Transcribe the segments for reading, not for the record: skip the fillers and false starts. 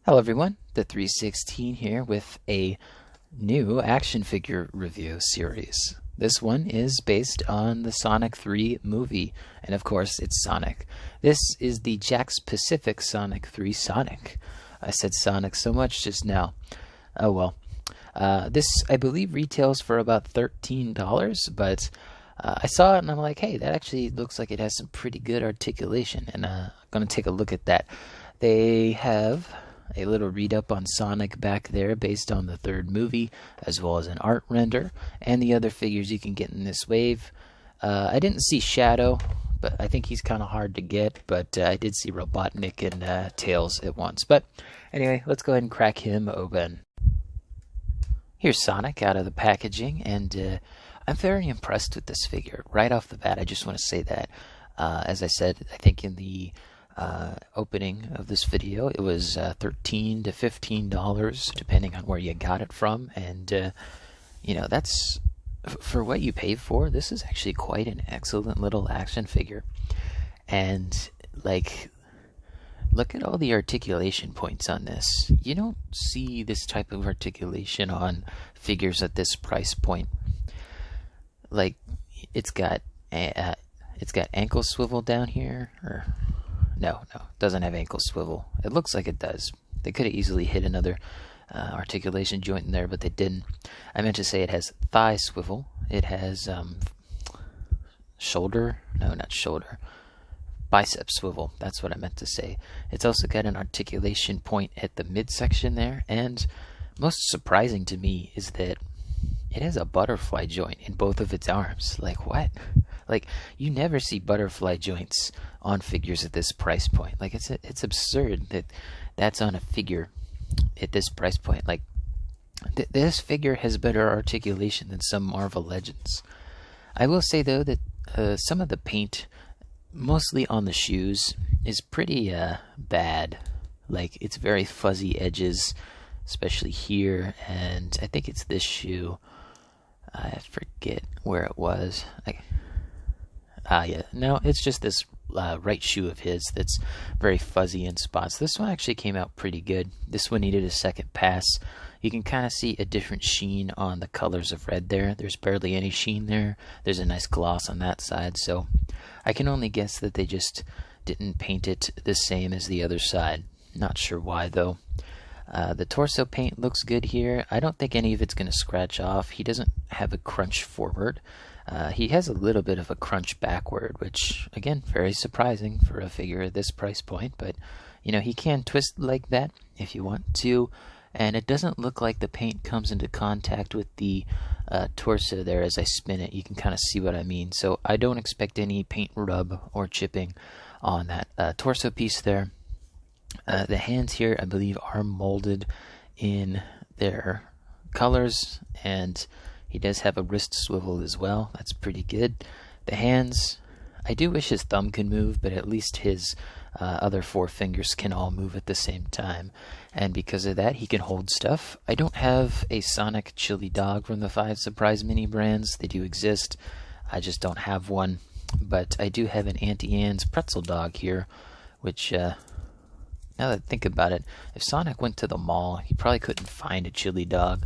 Hello everyone, the 316 here with a new action figure review series. This one is based on the Sonic 3 movie, and of course it's Sonic. This is the Jakks Pacific Sonic 3 Sonic. I said Sonic so much just now. Oh well. This, I believe, retails for about $13, but I saw it and I'm like, hey, that actually looks like it has some pretty good articulation, and I'm going to take a look at that. They have a little read-up on Sonic back there based on the third movie, as well as an art render, and the other figures you can get in this wave. I didn't see Shadow, but I think he's kind of hard to get, but I did see Robotnik and Tails at once. But anyway, let's go ahead and crack him open. Here's Sonic out of the packaging, and I'm very impressed with this figure. Right off the bat, I just want to say that. As I said, I think in the opening of this video, it was $13 to $15, depending on where you got it from. And, you know, that's, for what you paid for, this is actually quite an excellent little action figure. And, like, look at all the articulation points on this. You don't see this type of articulation on figures at this price point. Like, it's got ankle swivel down here, or no, it doesn't have ankle swivel. It looks like it does. They could have easily hit another articulation joint in there, but they didn't. I meant to say it has thigh swivel. It has shoulder, no, not shoulder, bicep swivel. That's what I meant to say. It's also got an articulation point at the midsection there, and most surprising to me is that it has a butterfly joint in both of its arms. Like, what? Like, you never see butterfly joints on figures at this price point. Like, it's absurd that that's on a figure at this price point. Like, this figure has better articulation than some Marvel Legends. I will say, though, that some of the paint, mostly on the shoes, is pretty bad. Like, it's very fuzzy edges, especially here, and I think it's this shoe. I forget where it was. Yeah, no, it's just this right shoe of his that's very fuzzy in spots. This one actually came out pretty good. This one needed a second pass. You can kind of see a different sheen on the colors of red there. There's barely any sheen there. There's a nice gloss on that side, so I can only guess that they just didn't paint it the same as the other side. Not sure why, though. The torso paint looks good here. I don't think any of it's going to scratch off. He doesn't have a crunch forward. He has a little bit of a crunch backward, which, again, very surprising for a figure at this price point. But, you know, he can twist like that if you want to. And it doesn't look like the paint comes into contact with the torso there as I spin it. You can kind of see what I mean. So I don't expect any paint rub or chipping on that torso piece there. The hands here, I believe, are molded in their colors, and he does have a wrist swivel as well. That's pretty good. The hands, I do wish his thumb could move, but at least his other four fingers can all move at the same time. And because of that, he can hold stuff. I don't have a Sonic chili dog from the 5 Surprise Mini brands. They do exist. I just don't have one. But I do have an Auntie Anne's pretzel dog here, which, now that I think about it, if Sonic went to the mall, he probably couldn't find a chili dog.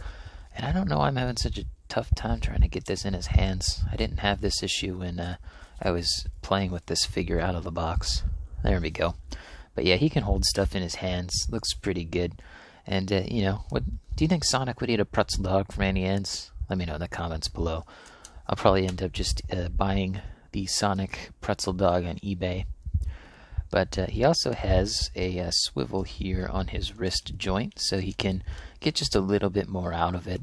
And I don't know why I'm having such a tough time trying to get this in his hands. I didn't have this issue when I was playing with this figure out of the box. There we go. But yeah, he can hold stuff in his hands. Looks pretty good. And, you know, what do you think Sonic would eat a pretzel dog from Auntie Anne's? Let me know in the comments below. I'll probably end up just buying the Sonic pretzel dog on eBay. But he also has a swivel here on his wrist joint, so he can get just a little bit more out of it,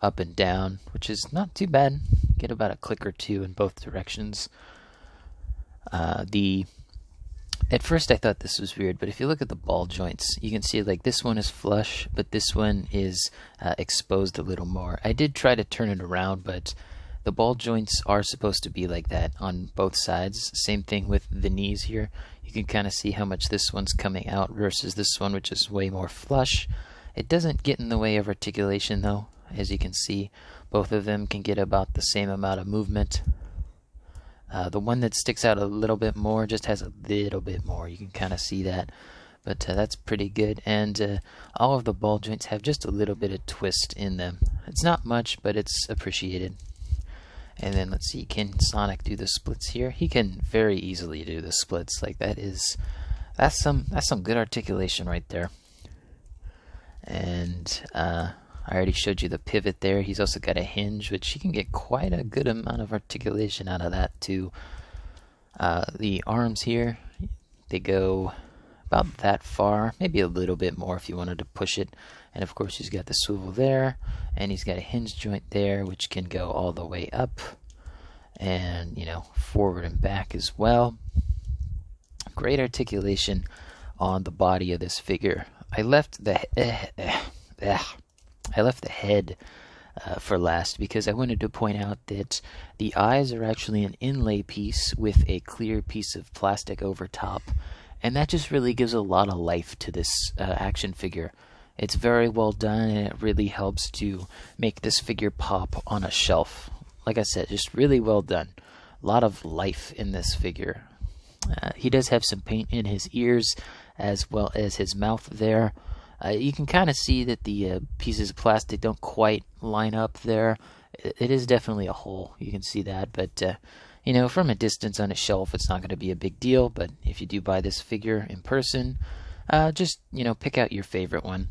up and down, which is not too bad. Get about a click or two in both directions. At first I thought this was weird, but if you look at the ball joints, you can see like this one is flush, but this one is exposed a little more. I did try to turn it around, but the ball joints are supposed to be like that on both sides. Same thing with the knees here. You can kind of see how much this one's coming out versus this one, which is way more flush. It doesn't get in the way of articulation, though. As you can see, both of them can get about the same amount of movement. The one that sticks out a little bit more just has a little bit more. You can kind of see that. but that's pretty good. And all of the ball joints have just a little bit of twist in them. It's not much, but it's appreciated. And then let's see, can Sonic do the splits here? He can very easily do the splits. Like that's some good articulation right there. And I already showed you the pivot there. He's also got a hinge, which he can get quite a good amount of articulation out of that too. The arms here, they go about that far, maybe a little bit more if you wanted to push it. And of course he's got the swivel there, and he's got a hinge joint there which can go all the way up and, you know, forward and back as well. Great articulation on the body of this figure. I left the head for last because I wanted to point out that the eyes are actually an inlay piece with a clear piece of plastic over top, and that just really gives a lot of life to this action figure. It's very well done, and it really helps to make this figure pop on a shelf. Like I said, just really well done. A lot of life in this figure. He does have some paint in his ears as well as his mouth there. You can kind of see that the pieces of plastic don't quite line up there. It is definitely a hole. You can see that, but you know, from a distance on a shelf, it's not going to be a big deal. But if you do buy this figure in person, just, you know, pick out your favorite one.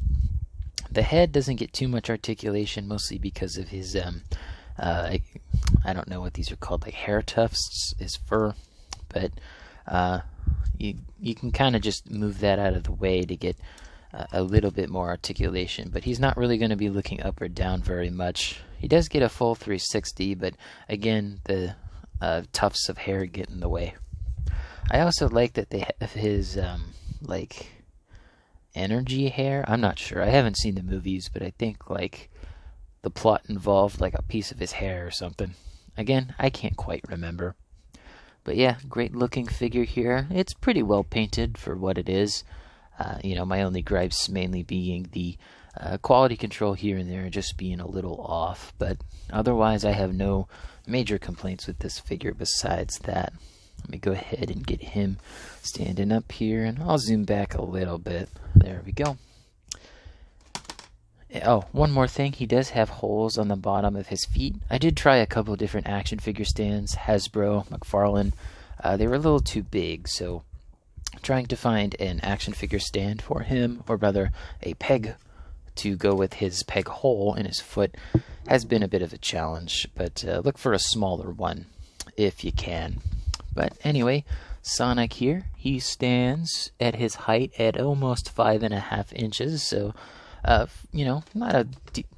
The head doesn't get too much articulation, mostly because of his I don't know what these are called, like hair tufts, his fur, but you can kind of just move that out of the way to get a little bit more articulation, but he's not really going to be looking up or down very much. He does get a full 360, but again, the tufts of hair get in the way. I also like that they have his like energy hair. I'm not sure. I haven't seen the movies, but I think like the plot involved like a piece of his hair or something. Again, I can't quite remember. But yeah, great looking figure here. It's pretty well painted for what it is. You know, my only gripes mainly being the quality control here and there just being a little off. But otherwise, I have no major complaints with this figure besides that. Let me go ahead and get him standing up here, and I'll zoom back a little bit. There we go. Oh, one more thing. He does have holes on the bottom of his feet. I did try a couple different action figure stands, Hasbro, McFarlane. They were a little too big, so trying to find an action figure stand for him, or rather a peg to go with his peg hole in his foot, has been a bit of a challenge. But look for a smaller one if you can. But anyway, Sonic here, he stands at his height at almost 5.5 inches, so you know, not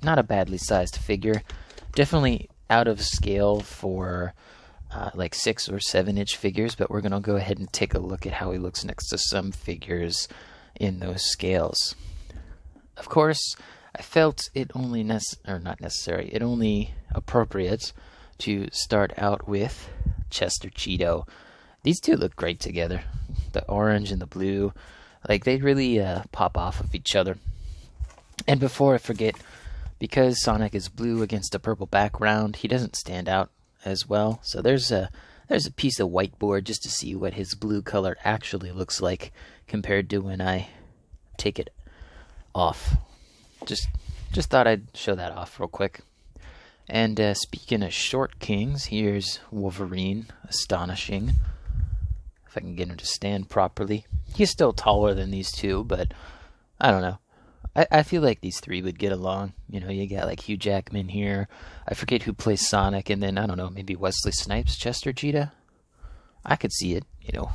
a badly sized figure. Definitely out of scale for like 6 or 7 inch figures, but we're gonna go ahead and take a look at how he looks next to some figures in those scales. Of course, I felt it only it only appropriate to start out with Chester Cheeto. These two look great together. The orange and the blue, like they really pop off of each other. And before I forget, because Sonic is blue against a purple background, he doesn't stand out as well. So there's a piece of whiteboard just to see what his blue color actually looks like compared to when I take it off. Just thought I'd show that off real quick. And speaking of short kings, here's Wolverine, astonishing. If I can get him to stand properly. He's still taller than these two, but I don't know. I feel like these three would get along. You know, you got like Hugh Jackman here. I forget who plays Sonic, and then, I don't know, maybe Wesley Snipes, Chester Cheetah? I could see it, you know.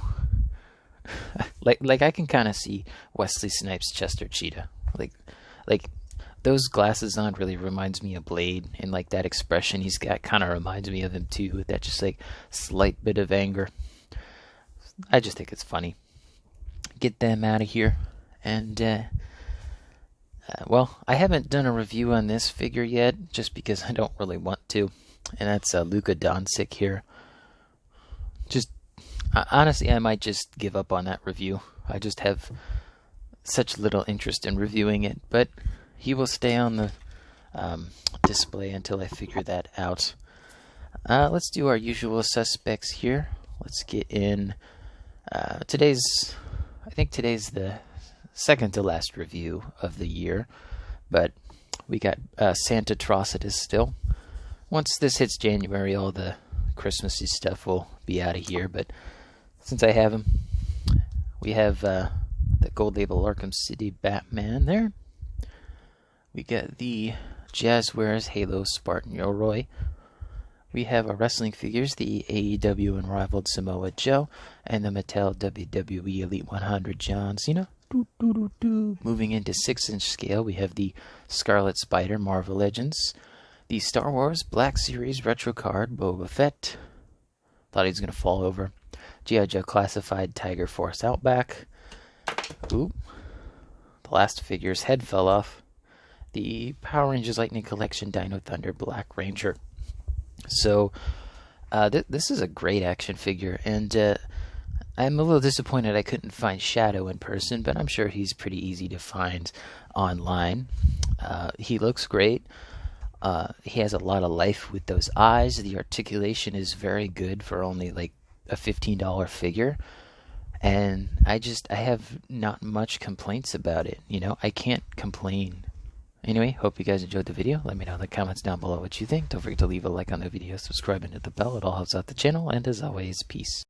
like I can kind of see Wesley Snipes, Chester Cheetah. Like those glasses on really reminds me of Blade, and like that expression he's got kind of reminds me of him too, with that just like slight bit of anger. I just think it's funny. Get them out of here. And well, I haven't done a review on this figure yet, just because I don't really want to. And that's Luka Doncic here. Just honestly, I might just give up on that review. I just have such little interest in reviewing it, but he will stay on the display until I figure that out. Let's do our usual suspects here. Let's get in I think today's the second to last review of the year, but we got Santa Atrocitus still. Once this hits January, all the Christmassy stuff will be out of here, but since I have him, we have the Gold Label Arkham City Batman there. We got the Jazzwares Halo Spartan Yoroi. We have our wrestling figures, the AEW Unrivaled Samoa Joe, and the Mattel WWE Elite 100 John Cena. Moving into 6-inch scale, we have the Scarlet Spider Marvel Legends, the Star Wars Black Series Retro Card Boba Fett. Thought he was going to fall over. G.I. Joe Classified Tiger Force Outback. Ooh. The last figure's head fell off. The Power Rangers Lightning Collection Dino Thunder Black Ranger. So, this is a great action figure, and I'm a little disappointed I couldn't find Shadow in person, but I'm sure he's pretty easy to find online. He looks great. He has a lot of life with those eyes. The articulation is very good for only like a $15 figure, and I have not much complaints about it. You know, I can't complain. Anyway, hope you guys enjoyed the video. Let me know in the comments down below what you think. Don't forget to leave a like on the video, subscribe, and hit the bell. It all helps out the channel, and as always, peace.